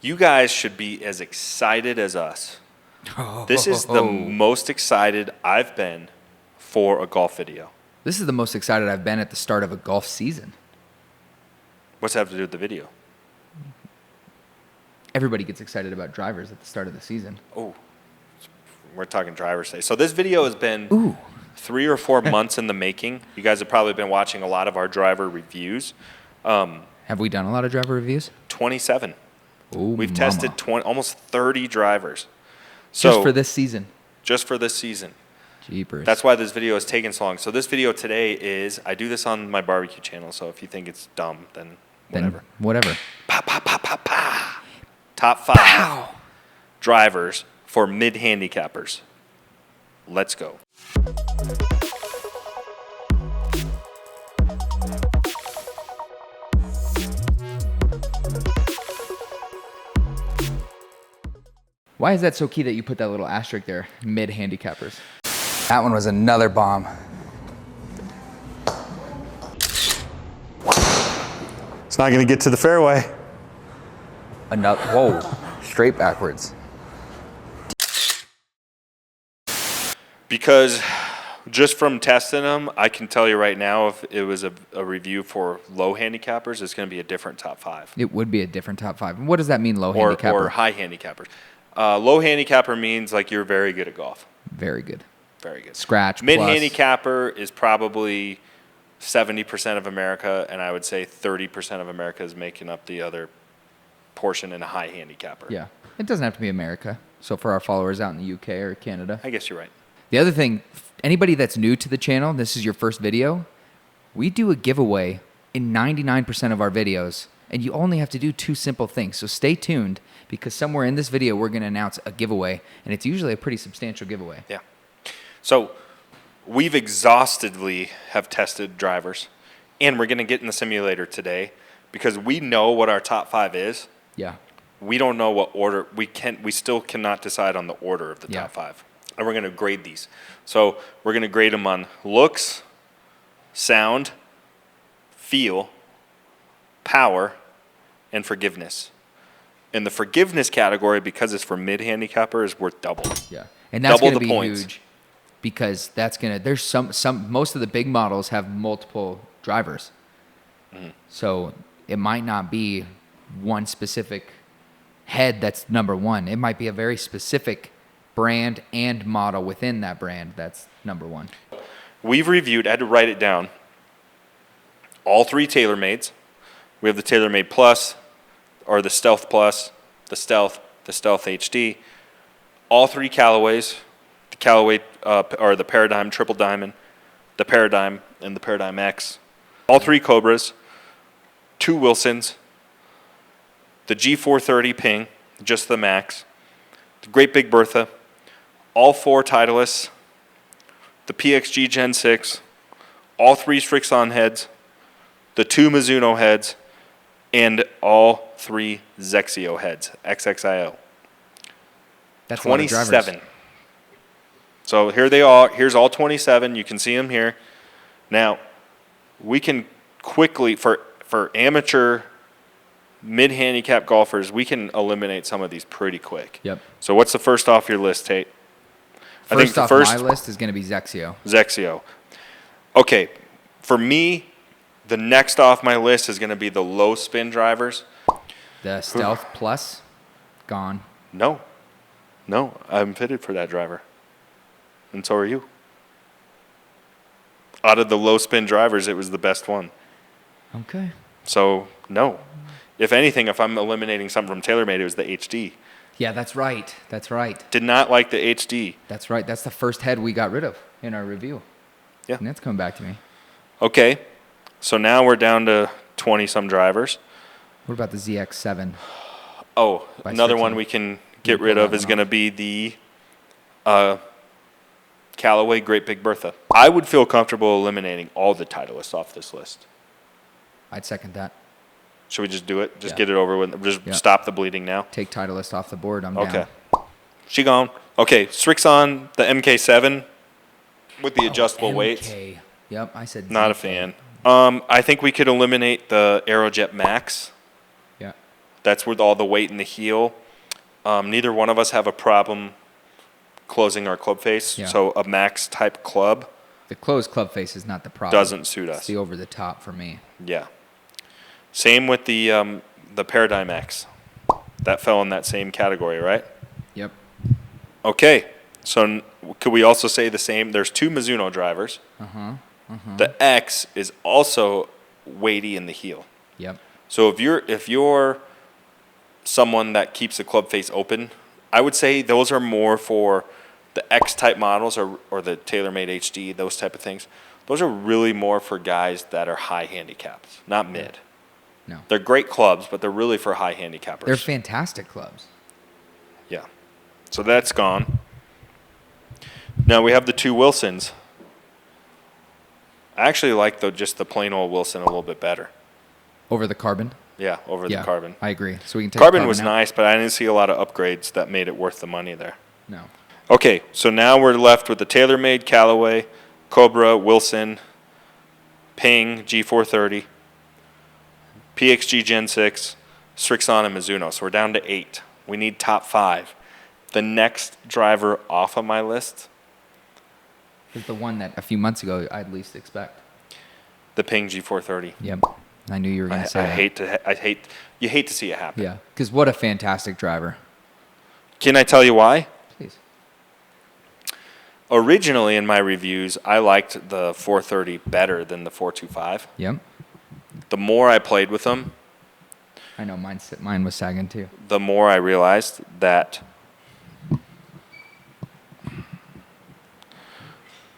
You guys should be as excited as us. This is the most excited I've been for a golf video. This is the most excited I've been at the start of a golf season. What's that have to do with the video? Everybody gets excited about drivers at the start of the season. Oh, we're talking driver's day. So this video has been 3 or 4 months in the making. You guys have probably been watching a lot of our driver reviews. Have we done a lot of driver reviews? 27. Oh, We've tested almost 30 drivers. Just for this season? Just for this season. Jeepers. That's why this video is taking so long. So this video today is, I do this on my barbecue channel, so if you think it's dumb, then whatever. Whatever. Pa, pa, pa, pa, pa. Top 5 drivers for mid-handicappers. Let's go. Why is that so key that you put that little asterisk there, mid-handicappers? That one was another bomb. It's not going to get to the fairway. Whoa, straight backwards. Because just from testing them, I can tell you right now, if it was a review for low handicappers, it's going to be a different top 5. It would be a different top 5. What does that mean, low handicapper? Or high handicappers. Low handicapper means like you're very good at golf. Very good. Very good. Scratch. Mid handicapper is probably 70% of America, and I would say 30% of America is making up the other portion in a high handicapper. Yeah. It doesn't have to be America. So for our followers out in the UK or Canada. I guess you're right. The other thing, anybody that's new to the channel, this is your first video, we do a giveaway in 99% of our videos, and you only have to do 2 simple things. So stay tuned, because somewhere in this video, we're going to announce a giveaway, and it's usually a pretty substantial giveaway. Yeah. So we've exhaustively have tested drivers, and we're going to get in the simulator today because we know what our top 5 is. Yeah. We don't know what order. We still cannot decide on the order of the top 5. And we're going to grade these. So we're going to grade them on looks, sound, feel, power, and forgiveness. In the forgiveness category, because it's for mid-handicapper, is worth double. Yeah. And that's going to be points. huge, because that's going to, there's most of the big models have multiple drivers. Mm-hmm. So it might not be one specific head that's number 1. It might be a very specific brand and model within that brand that's number 1. We've reviewed, I had to write it down, all 3 TaylorMades. We have the TaylorMade Plus, or the Stealth Plus, the Stealth HD, all 3 Callaways, the Callaway, or the Paradigm Triple Diamond, the Paradigm, and the Paradigm X, all 3 Cobras, 2 Wilsons, the G430 Ping, just the Max, the Great Big Bertha, all 4 Titleists, the PXG Gen 6, all 3 Strixon heads, the 2 Mizuno heads, and all 3 Zexio heads, XXIO. That's 27. So here they are. Here's all 27. You can see them here. Now, we can quickly, for amateur mid-handicap golfers, we can eliminate some of these pretty quick. Yep. So what's the first off your list, Tate? First off my list is going to be Zexio. Zexio. Okay, for me, the next off my list is going to be the low spin drivers. The Stealth Plus, gone. No, I'm fitted for that driver. And so are you. Out of the low spin drivers, it was the best one. Okay. So, no. If anything, if I'm eliminating something from TaylorMade, it was the HD. Yeah, that's right. Did not like the HD. That's right. That's the first head we got rid of in our review. Yeah. And that's coming back to me. Okay. So now we're down to 20-some drivers. What about the ZX7? Oh, another one we can get rid of is going to be the Callaway Great Big Bertha. I would feel comfortable eliminating all the Titleists off this list. I'd second that. Should we just do it? Just get it over with? Just stop the bleeding now? Take Titleist off the board. I'm down. Okay. She gone. Okay, Strixon, the MK7 with the adjustable weights. Yep, I said Not a fan. I think we could eliminate the Aerojet Max. Yeah. That's with all the weight in the heel. Neither one of us have a problem closing our club face. Yeah. So a max type club The closed club face is not the problem. doesn't suit It's us. the over the top for me. Yeah. Same with the Paradigm X. That fell in that same category, right? Yep. Okay. So could we also say the same? There's two Mizuno drivers. The X is also weighty in the heel. Yep. So if you're someone that keeps the club face open, I would say those are more for the X type models or the TaylorMade HD, those type of things. Those are really more for guys that are high handicaps, not mid. No. They're great clubs, but they're really for high handicappers. They're fantastic clubs. Yeah. So that's gone. Now we have the two Wilsons. I actually like just the plain old Wilson a little bit better. Over the carbon? Yeah, over the carbon. I agree. So we can take Carbon was out. nice, but I didn't see a lot of upgrades that made it worth the money there. No. Okay, so now we're left with the TaylorMade, Callaway, Cobra, Wilson, Ping, G430, PXG Gen 6, Srixon, and Mizuno. So we're down to 8. We need top 5. The next driver off of my list, Is the one that a few months ago I'd least expect. the Ping G430. Yep. I knew you were going to say that. You hate to see it happen. Yeah. Because what a fantastic driver. Can I tell you why? Please. Originally in my reviews, I liked the 430 better than the 425. Yep. The more I played with them, I know mine was sagging too. the more I realized that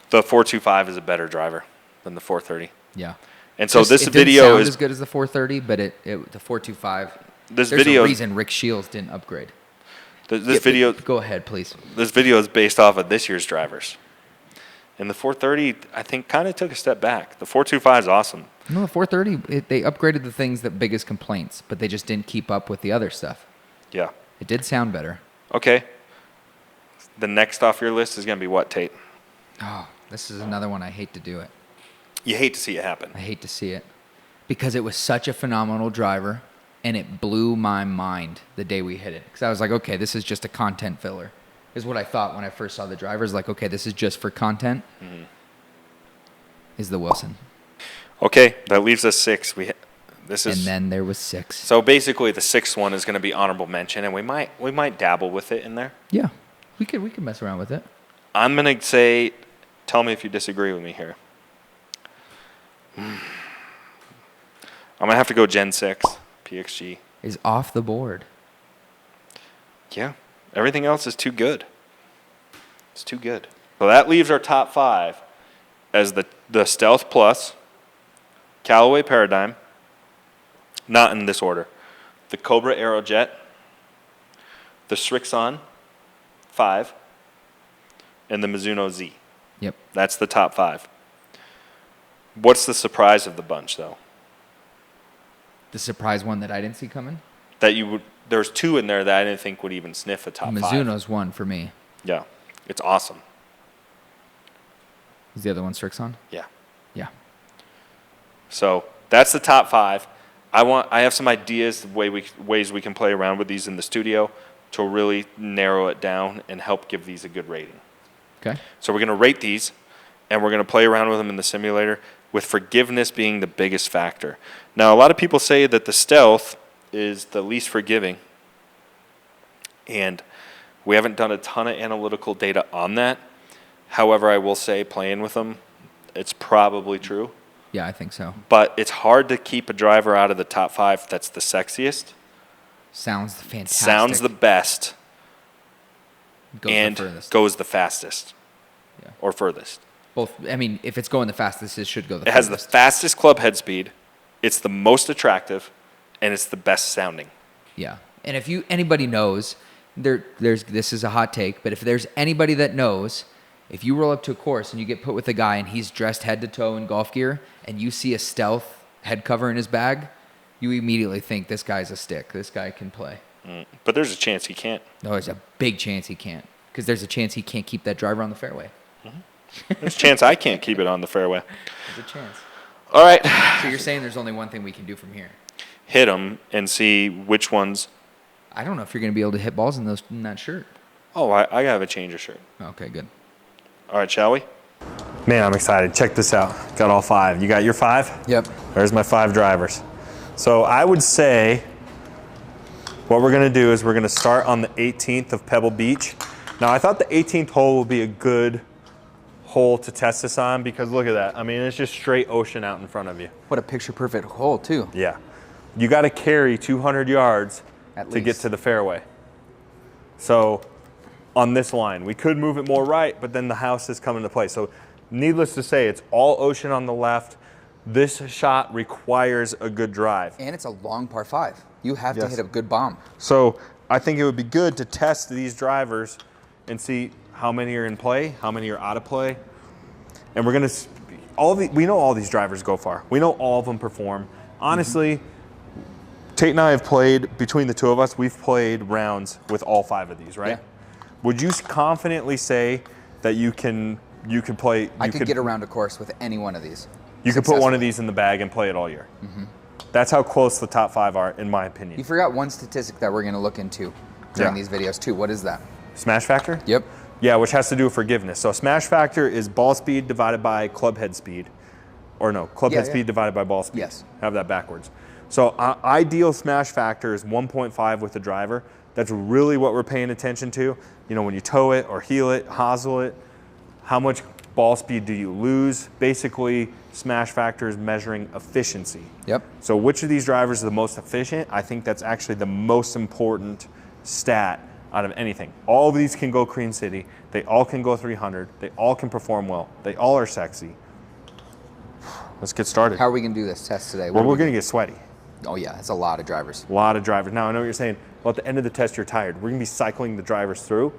the 425 is a better driver than the 430. Yeah. And so this it video didn't sound is as good as the 430, but the 425. this There's video a reason Rick Shields didn't upgrade. this video Go ahead, please. this video is based off of this year's drivers. And the 430 I think kind of took a step back. The 425 is awesome. No, the 430, they upgraded the things that biggest complaints, but they just didn't keep up with the other stuff. Yeah. It did sound better. Okay. The next off your list is going to be what, Tate? Oh, this is another one I hate to do it. You hate to see it happen. I hate to see it because it was such a phenomenal driver, and it blew my mind the day we hit it. Because I was like, okay, this is just a content filler, is what I thought when I first saw the drivers. Like, okay, this is just for content. Mm-hmm. Is the Wilson. Okay, that leaves us 6. And then there was 6. So basically the 6th one is going to be honorable mention, and we might dabble with it in there. Yeah, we could mess around with it. I'm going to say, tell me if you disagree with me here. I'm going to have to go Gen 6, PXG. Is off the board. Yeah, everything else is too good. It's too good. So that leaves our top 5 as the Stealth Plus, Callaway Paradigm, not in this order, the Cobra Aerojet, the Srixon 5, and the Mizuno Z. Yep. That's the top 5. What's the surprise of the bunch, though? The surprise one that I didn't see coming? There's 2 in there that I didn't think would even sniff a top 5. Mizuno's one for me. Yeah, it's awesome. Is the other one Srixon? Yeah. Yeah. So that's the top 5. I have some ideas, ways we can play around with these in the studio to really narrow it down and help give these a good rating. Okay. So we're going to rate these, and we're going to play around with them in the simulator, with forgiveness being the biggest factor. Now, a lot of people say that the Stealth is the least forgiving, and we haven't done a ton of analytical data on that. However, I will say, playing with them, it's probably true. Yeah, I think so. But it's hard to keep a driver out of the top 5 that's the sexiest, Sounds fantastic. sounds the best, Goes and the furthest. goes the fastest Yeah. or furthest. Both. I mean, if it's going the fastest, it should go the It has the furthest. fastest club head speed, it's the most attractive, and it's the best sounding. Yeah. And if anybody knows, this is a hot take, but if there's anybody that knows, if you roll up to a course and you get put with a guy and he's dressed head to toe in golf gear and you see a Stealth head cover in his bag, you immediately think this guy's a stick. This guy can play. But there's a chance he can't. No, there's a big chance he can't, because there's a chance he can't keep that driver on the fairway. There's a chance I can't keep it on the fairway. There's a chance. All right. So you're saying there's only one thing we can do from here? hit them and see which ones. I don't know if you're going to be able to hit balls in that shirt. Oh, I have a change of shirt. Okay, good. All right, shall we? Man, I'm excited. Check this out. Got all 5. You got your 5? Yep. There's my 5 drivers. So I would say what we're going to do is we're going to start on the 18th of Pebble Beach. Now, I thought the 18th hole will be a good hole to test this on because look at that. I mean, it's just straight ocean out in front of you. What a picture-perfect hole, too. Yeah. You got to carry 200 yards to get to the fairway. So on this line, we could move it more right, but then the house is coming to play. So needless to say, it's all ocean on the left. This shot requires a good drive. And it's a long par 5. You have to hit a good bomb. So I think it would be good to test these drivers and see how many are in play, how many are out of play. And we're going to, we know all these drivers go far. We know all of them perform. Honestly, Tate and I have played, between the two of us, we've played rounds with all 5 of these, right? Yeah. Would you confidently say that you can play? I could get around a course with any one of these. You could put one of these in the bag and play it all year. That's how close the top 5 are, in my opinion. You forgot one statistic that we're going to look into during these videos too. What is that? Smash factor? Yep. Yeah, which has to do with forgiveness. So smash factor is ball speed divided by club head speed. Or no, club head speed divided by ball speed. Yes. Have that backwards. So ideal smash factor is 1.5 with the driver. That's really what we're paying attention to. You know, when you toe it or heel it, hosel it, how much ball speed do you lose? Basically, smash factor is measuring efficiency. Yep. So which of these drivers is the most efficient? I think that's actually the most important stat out of anything. All of these can go Cream City. They all can go 300. They all can perform well. They all are sexy. Let's get started. How are we going to do this test today? Well, we're going to get sweaty. Oh, yeah. It's a lot of drivers. A lot of drivers. Now, I know what you're saying. Well, at the end of the test, you're tired. We're going to be cycling the drivers through.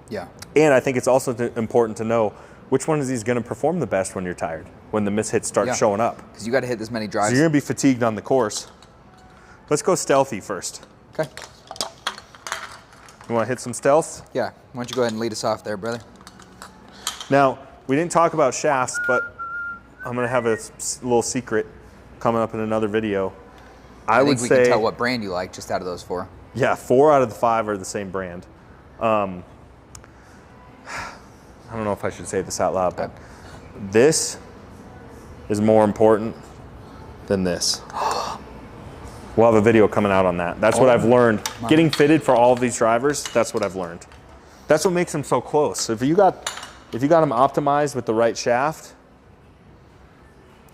Yeah. And I think it's also important to know which one is these going to perform the best when you're tired, when the mishits start showing up. Because you got to hit this many drives. So you're going to be fatigued on the course. Let's go stealthy first. Okay. You want to hit some stealth? Yeah. Why don't you go ahead and lead us off there, brother? Now, we didn't talk about shafts, but I'm going to have a little secret coming up in another video. I would think we say, can tell what brand you like just out of those 4. Yeah, 4 out of the 5 are the same brand. I don't know if I should say this out loud, but this is more important than this. We'll have a video coming out on that. That's what I've learned. Getting fitted for all of these drivers, that's what I've learned. That's what makes them so close. If you got them optimized with the right shaft,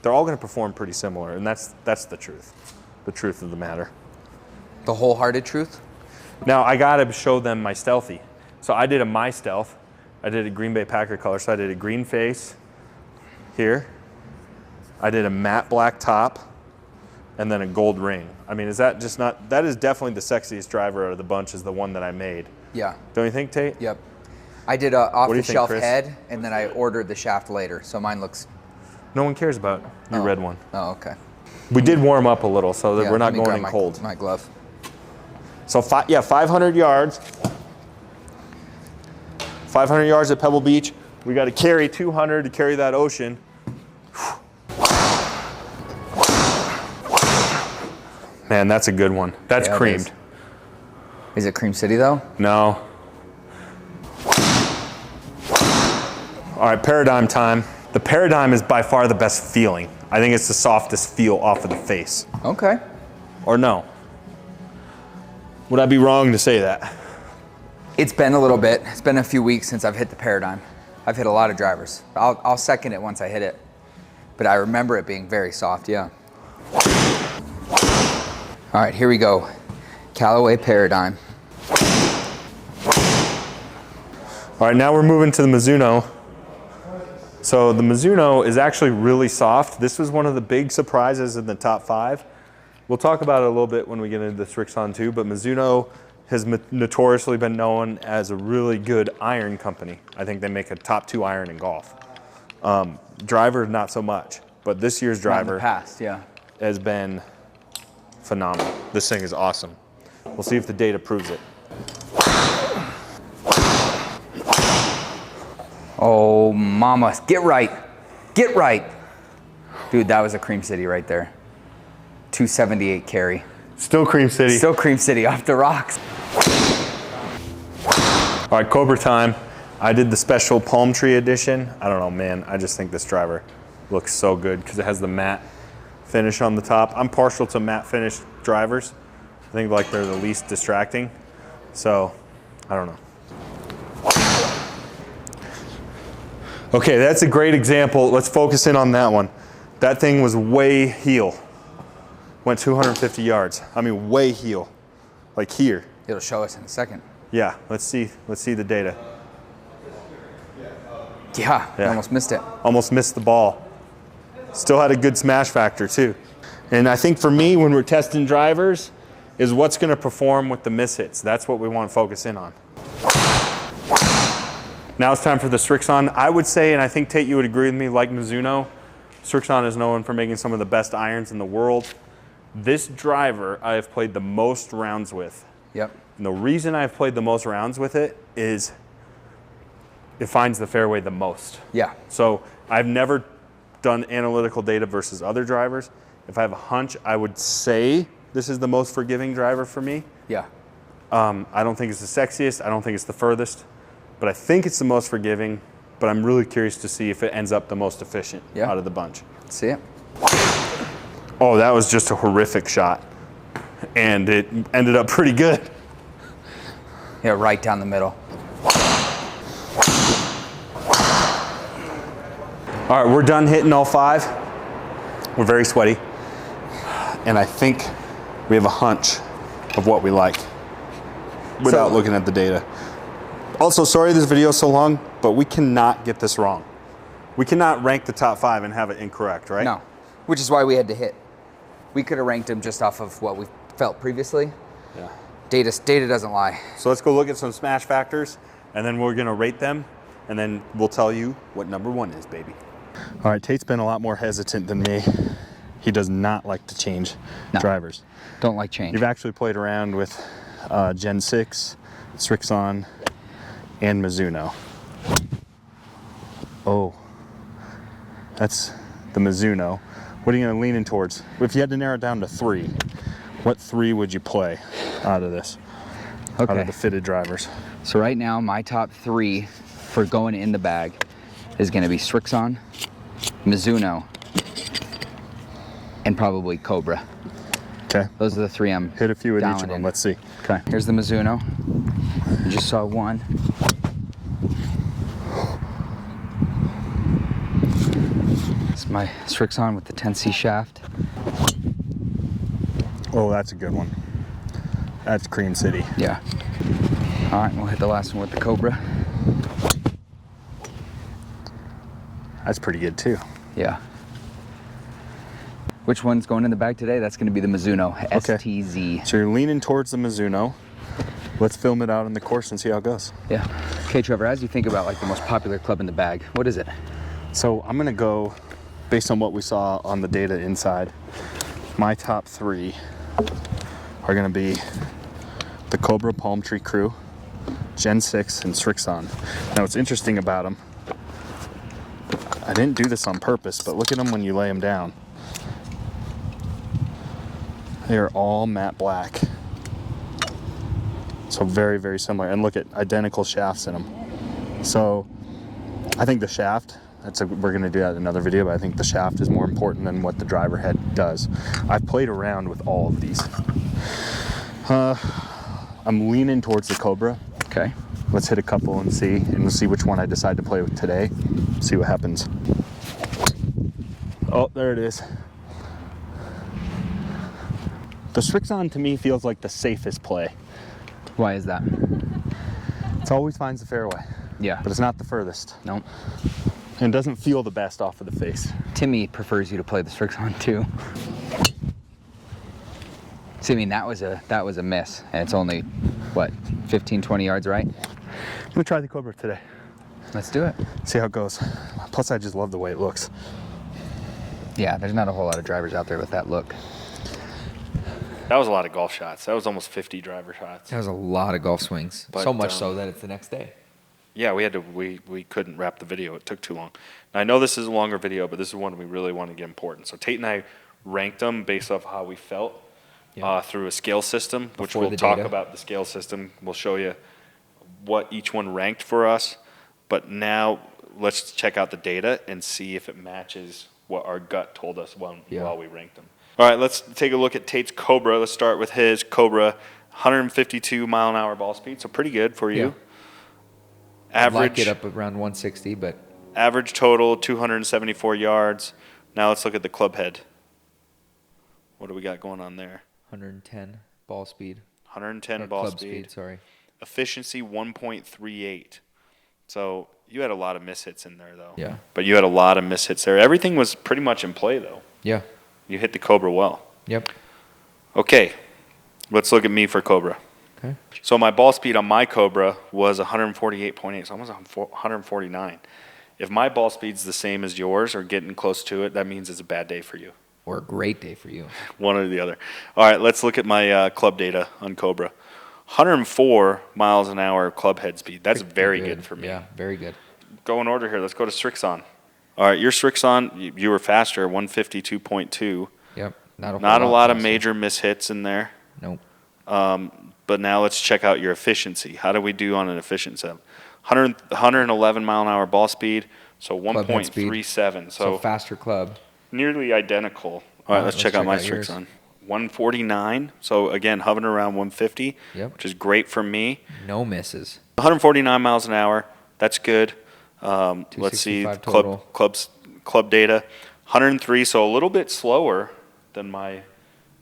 they're all going to perform pretty similar, and that's the truth of the matter. The wholehearted truth? Now, I got to show them my stealthy. So I did a My Stealth. I did a Green Bay Packer color, so I did a green face here. I did a matte black top, and then a gold ring. I mean, is that just not, that is definitely the sexiest driver out of the bunch, is the one that I made. Yeah. Don't you think, Tate? Yep. I did a off-the-shelf Chris? head, and then I ordered the shaft later, so mine looks... No one cares about your red one. Oh, okay. We did warm up a little so that we're not let me going grab in cold. My glove. So 500 yards. 500 yards at Pebble Beach. We got to carry 200 to carry that ocean. Man, that's a good one. That's creamed. Is it Cream City though? No. All right, Paradigm time. The Paradigm is by far the best feeling. I think it's the softest feel off of the face. Okay. Or no? Would I be wrong to say that? It's been a little bit. It's been a few weeks since I've hit the Paradigm. I've hit a lot of drivers. I'll second it once I hit it. But I remember it being very soft, yeah. All right, here we go. Callaway Paradigm. All right, now we're moving to the Mizuno. So the Mizuno is actually really soft. This was one of the big surprises in the top 5. We'll talk about it a little bit when we get into the Srixon too, but Mizuno has notoriously been known as a really good iron company. I think they make a top 2 iron in golf. Driver, not so much, but this year's driver has been phenomenal. This thing is awesome. We'll see if the data proves it. Oh, mama, get right. Get right. Dude, that was a Cream City right there. 278 carry. Still Cream City. Still Cream City, off the rocks. All right, Cobra time. I did the special palm tree edition. I don't know, man. I just think this driver looks so good because it has the matte finish on the top. I'm partial to matte finish drivers. I think like they're the least distracting. So, I don't know. Okay, that's a great example. Let's focus in on that one. That thing was way heel. Went 250 yards. I mean, way heel. Like here. It'll show us in a second. Yeah, let's see the data. Yeah, I almost missed it. Almost missed the ball. Still had a good smash factor too. And I think for me, when we're testing drivers, is what's gonna perform with the miss hits. That's what we want to focus in on. Now it's time for the Strixon. I would say, and I think Tate, you would agree with me, like Mizuno, Strixon is known for making some of the best irons in the world. This driver I have played the most rounds with. Yep. And the reason I've played the most rounds with it is it finds the fairway the most. Yeah. So I've never done analytical data versus other drivers. If I have a hunch, I would say this is the most forgiving driver for me. Yeah. I don't think it's the sexiest. I don't think it's the furthest. But I think it's the most forgiving. But I'm really curious to see if it ends up the most efficient out of the bunch. Let's see it. Oh, that was just a horrific shot. And it ended up pretty good. Yeah, right down the middle. All right, we're done hitting all 5. We're very sweaty. And I think we have a hunch of what we like without looking at the data. Also, sorry this video is so long, but we cannot get this wrong. We cannot rank the top 5 and have it incorrect, right? No, which is why we had to hit. We could have ranked them just off of what we felt previously. Yeah. Data doesn't lie. So let's go look at some smash factors, and then we're gonna rate them, and then we'll tell you what number 1 is, baby. All right, Tate's been a lot more hesitant than me. He does not like to change drivers. Don't like change. You've actually played around with Gen 6, Strixon, and Mizuno. Oh, that's the Mizuno. What are you gonna lean in towards? If you had to narrow it down to 3, what 3 would you play out of this? Out of the fitted drivers. So right now, my top 3 for going in the bag is gonna be Strixon, Mizuno, and probably Cobra. Okay. Those are the 3 I'm hit a few at each of them. in. Let's see. Okay. Here's the Mizuno. You just saw one. It's my Strixon with the 10C shaft. Oh, that's a good one. That's Cream City. Yeah. All right, we'll hit the last one with the Cobra. That's pretty good too. Yeah. Which one's going in the bag today? That's going to be the Mizuno STZ. So you're leaning towards the Mizuno. Let's film it out on the course and see how it goes. Yeah. Okay, Trevor, as you think about like the most popular club in the bag, what is it? So I'm going to go based on what we saw on the data inside. My top 3 are going to be the Cobra Palm Tree Crew, Gen 6, and Strixon. Now what's interesting about them, I didn't do this on purpose, but look at them when you lay them down. They are all matte black. So very, very similar. And look at identical shafts in them. So I think the shaft, we're going to do that in another video, but I think the shaft is more important than what the driver head does. I've played around with all of these. I'm leaning towards the Cobra. Okay. Let's hit a couple and we'll see which one I decide to play with today. See what happens. Oh, there it is. The Strixon to me feels like the safest play. Why is that? It always finds the fairway. Yeah. But it's not the furthest. No. And it doesn't feel the best off of the face. Timmy prefers you to play the Strixon too. See, I mean, that was a miss, and it's only, what, 15, 20 yards, right? I'm gonna try the Cobra today. Let's do it. See how it goes. Plus, I just love the way it looks. Yeah, there's not a whole lot of drivers out there with that look. That was a lot of golf shots. That was almost 50 driver shots. That was a lot of golf swings. But, so much so that it's the next day. Yeah, we couldn't wrap the video. It took too long. Now, I know this is a longer video, but this is one we really want to get important. So Tate and I ranked them based off how we felt through a scale system, which Before we'll the talk data. about the scale system. We'll show you what each one ranked for us. But now let's check out the data and see if it matches what our gut told us while we ranked them. All right, let's take a look at Tate's Cobra. Let's start with his Cobra, 152 mile an hour ball speed, so pretty good for you. I'd like Average it up around 160, but average total 274 yards. Now let's look at the club head. What do we got going on there? 110 ball speed. 110 Or ball club speed. Sorry. Efficiency 1.38. So you had a lot of mishits in there, though. Yeah. But you had a lot of mishits there. Everything was pretty much in play, though. Yeah. You hit the Cobra well. Yep. Okay, let's look at me for Cobra. Okay. So my ball speed on my Cobra was 148.8, so almost 149. If my ball speed's the same as yours or getting close to it, that means it's a bad day for you. Or a great day for you. One or the other. All right, let's look at my club data on Cobra. 104 miles an hour club head speed. That's very good for me. Yeah, very good. Go in order here. Let's go to Strixon. All right, your Strixon, you were faster, 152.2. Yep. Not a lot of major mishits in there. Nope. But now let's check out your efficiency. How do we do on an efficiency? 111 mile an hour ball speed, so Club head speed. 1.37. So faster club. Nearly identical. All right, let's check out my Strixon. 149. So again, hovering around 150, which is great for me. No misses. 149 miles an hour. That's good. Let's see club data. 103, so a little bit slower than my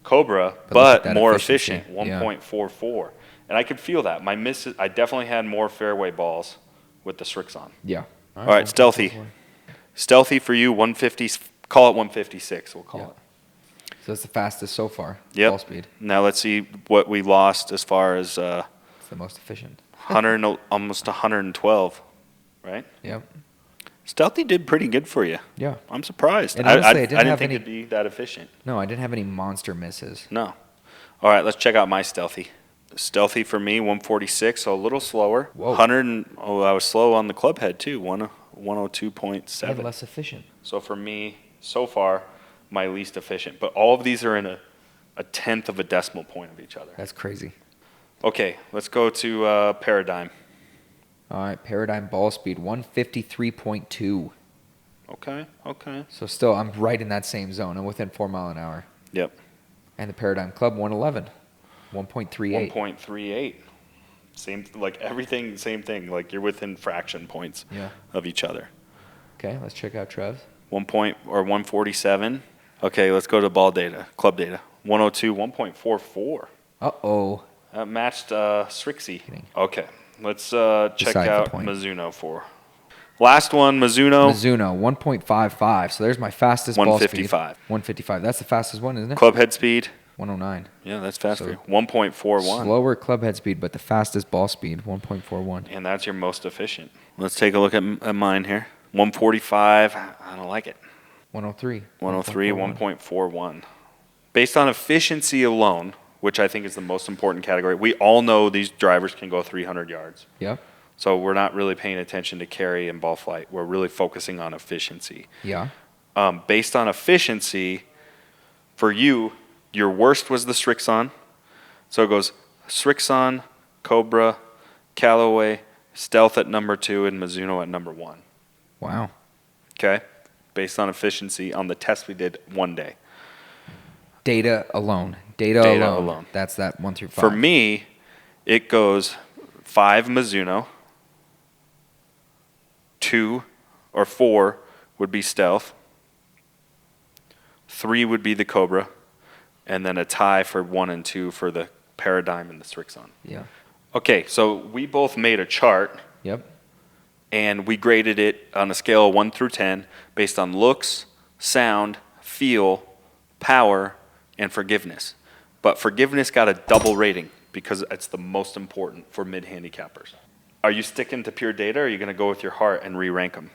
Cobra, but more efficient. 1.44, and I could feel that. My misses. I definitely had more fairway balls with the Strixon. Yeah. All right, stealthy. Stealthy for you, 150. Call it 156. We'll call it. So that's the fastest so far. Yep. Ball speed. Now let's see what we lost as far as It's the most efficient. 100, almost 112, right? Yep. Stealthy did pretty good for you. Yeah. I'm surprised. And honestly, I didn't think it'd be that efficient. No, I didn't have any monster misses. No. All right, let's check out my stealthy. Stealthy for me, 146, so a little slower. Whoa. I was slow on the club head too, 102.7. And less efficient. So for me, so far, my least efficient. But all of these are in a tenth of a decimal point of each other. That's crazy. Okay, let's go to Paradigm. All right, Paradigm ball speed, 153.2. Okay. So still, I'm right in that same zone. I'm within 4 mile an hour. Yep. And the Paradigm Club, 111. 1.38. 1.38. Same, like everything, same thing. Like you're within fraction points of each other. Okay, let's check out Trev's. 147. Okay, let's go to ball data, club data. 102, 1.44. Uh-oh. That matched Strixie. Okay, let's check out Mizuno for. Last one, Mizuno. Mizuno, 1.55. So there's my fastest ball speed. 155. 155. That's the fastest one, isn't it? Club head speed. 109. Yeah, that's faster. 1.41. Slower club head speed, but the fastest ball speed, 1.41. And that's your most efficient. Let's take a look at mine here. 145. I don't like it. 103. 103, 1.41. Based on efficiency alone, which I think is the most important category, we all know these drivers can go 300 yards. Yep. So we're not really paying attention to carry and ball flight. We're really focusing on efficiency. Yeah. Based on efficiency, for you, your worst was the Strixon. So it goes Strixon, Cobra, Callaway, Stealth at number 2, and Mizuno at number 1. Wow. Okay? Based on efficiency on the test we did one day. Data alone. Data alone. That's that 1 through 5. For me, it goes 5 Mizuno, 2 or 4 would be Stealth, 3 would be the Cobra, and then a tie for 1 and 2 for the Paradigm and the Strixon. Yeah. Okay, so we both made a chart. Yep. And we graded it on a scale of 1 through 10 based on looks, sound, feel, power, and forgiveness. But forgiveness got a double rating because it's the most important for mid-handicappers. Are you sticking to pure data, or are you going to go with your heart and re-rank them?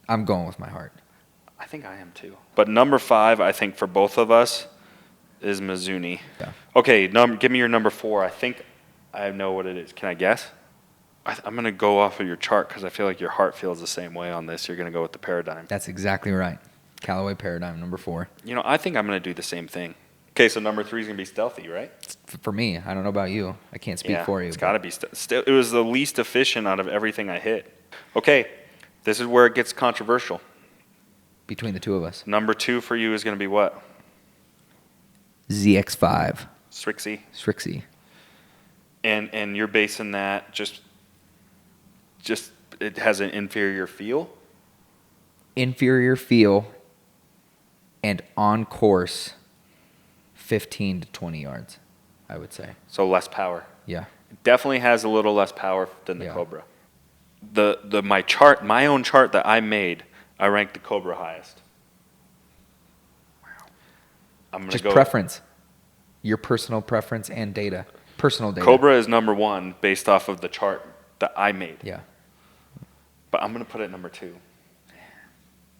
I'm going with my heart. I think I am too. But number 5, I think for both of us, is Mizuno. Yeah. Okay, give me your number 4. I think I know what it is. Can I guess? I'm going to go off of your chart because I feel like your heart feels the same way on this. You're going to go with the Paradigm. That's exactly right. Callaway Paradigm, number 4. You know, I think I'm going to do the same thing. Okay, so number 3 is going to be stealthy, right? For me, I don't know about you. I can't speak for you. It's got to be still. It was the least efficient out of everything I hit. Okay, this is where it gets controversial. Between the two of us. Number 2 for you is going to be what? ZX5. Strixie. And you're basing that just it has an inferior feel? Inferior feel and on course 15 to 20 yards, I would say. So less power. Yeah. It definitely has a little less power than the Yeah. Cobra. My own chart that I made, I ranked the Cobra highest. Wow. I'm gonna Just go preference. Your personal preference and data. Personal data. Cobra is number 1 based off of the chart that I made. Yeah. But I'm going to put it number 2.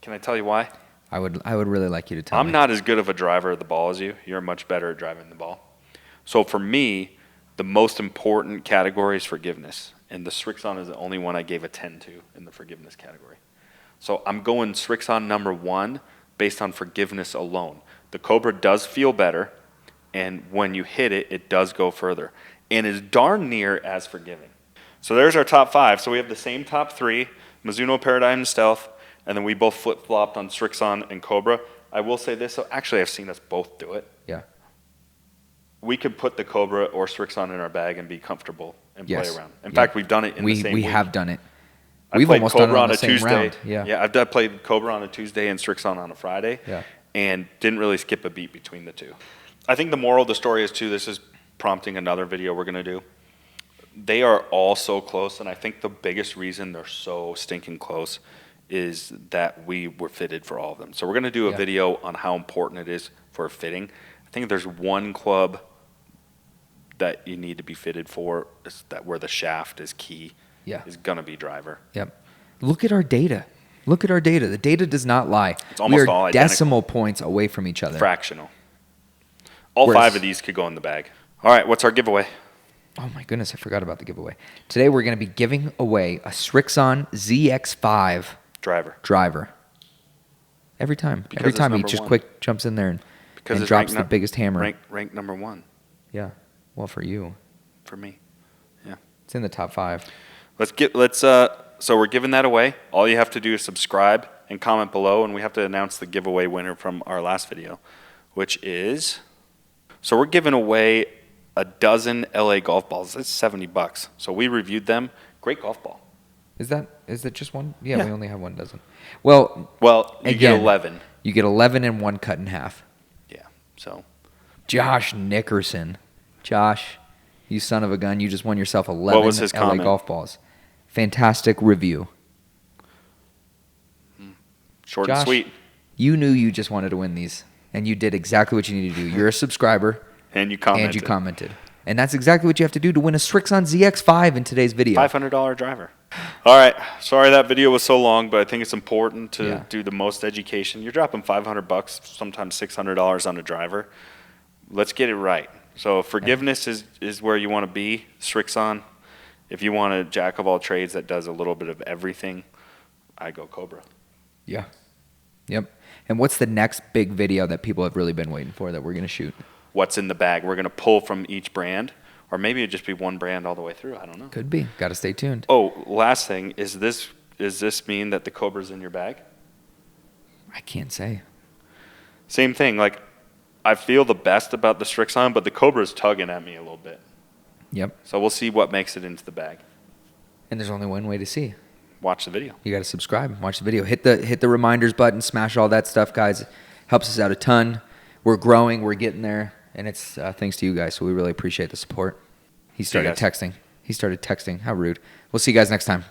Can I tell you why? I would really like you to tell me. I'm not as good of a driver of the ball as you. You're much better at driving the ball. So for me, the most important category is forgiveness. And the Srixon is the only one I gave a 10 to in the forgiveness category. So I'm going Srixon number 1 based on forgiveness alone. The Cobra does feel better, and when you hit it, it does go further, and is darn near as forgiving. So there's our top 5. So we have the same top 3, Mizuno, Paradigm, and Stealth, and then we both flip-flopped on Srixon and Cobra. I will say this, so actually I've seen us both do it. Yeah. We could put the Cobra or Srixon in our bag and be comfortable and play Yes. around. In Yeah. fact, we've done it in the same We week. have done it. I We've played almost Cobra done it on a the same Tuesday. round. Yeah. I've played Cobra on a Tuesday and Srixon on a Friday. Yeah. And didn't really skip a beat between the two. I think the moral of the story is, too, this is prompting another video we're going to do. They are all so close, and I think the biggest reason they're so stinking close is that we were fitted for all of them. So we're going to do a video on how important it is for fitting. I think there's one club that you need to be fitted for, is that where the shaft is key, is going to be driver. Yep. Look at our data. Look at our data. The data does not lie. It's almost all identical. Decimal points away from each other. Fractional. All 5 of these could go in the bag. All right, what's our giveaway? Oh my goodness, I forgot about the giveaway. Today we're going to be giving away a Srixon ZX5 driver. Every time. Because Every it's time he number just 1. quick jumps in there and Because drops the biggest hammer. Rank number 1 Yeah. Well, for you. for me. Yeah. It's in the top 5. So we're giving that away. All you have to do is subscribe and comment below, and we have to announce the giveaway winner from our last video, which is, so we're giving away a dozen LA golf balls. That's $70. So we reviewed them. Great golf ball. Is that just one? Yeah, we only have 1 dozen. Well, you get 11. You get 11 and 1 cut in half. Yeah. So Josh Nickerson. Josh, you son of a gun, you just won yourself 11 What was his LA comment? golf balls. Fantastic review. short Josh, and sweet. You knew you just wanted to win these, and you did exactly what you needed to do. You're a subscriber, And you commented. And that's exactly what you have to do to win a Srixon ZX5 in today's video. $500 driver. All right. Sorry that video was so long, but I think it's important to do the most education. You're dropping $500, sometimes $600 on a driver. Let's get it right. So forgiveness is where you want to be, Srixon. If you want a jack of all trades that does a little bit of everything, I go Cobra. Yeah. Yep. And what's the next big video that people have really been waiting for that we're going to shoot? What's in the bag? We're going to pull from each brand, or maybe it'd just be one brand all the way through. I don't know. Could be. Got to stay tuned. Oh, last thing, does this mean that the Cobra's in your bag? I can't say. Same thing. Like, I feel the best about the Srixon, but the Cobra's tugging at me a little bit. Yep. So we'll see what makes it into the bag. And there's only one way to see. Watch the video. You got to subscribe. Watch the video. Hit the reminders button. Smash all that stuff, guys. Helps us out a ton. We're growing. We're getting there. And it's thanks to you guys. So we really appreciate the support. He started texting. How rude. We'll see you guys next time.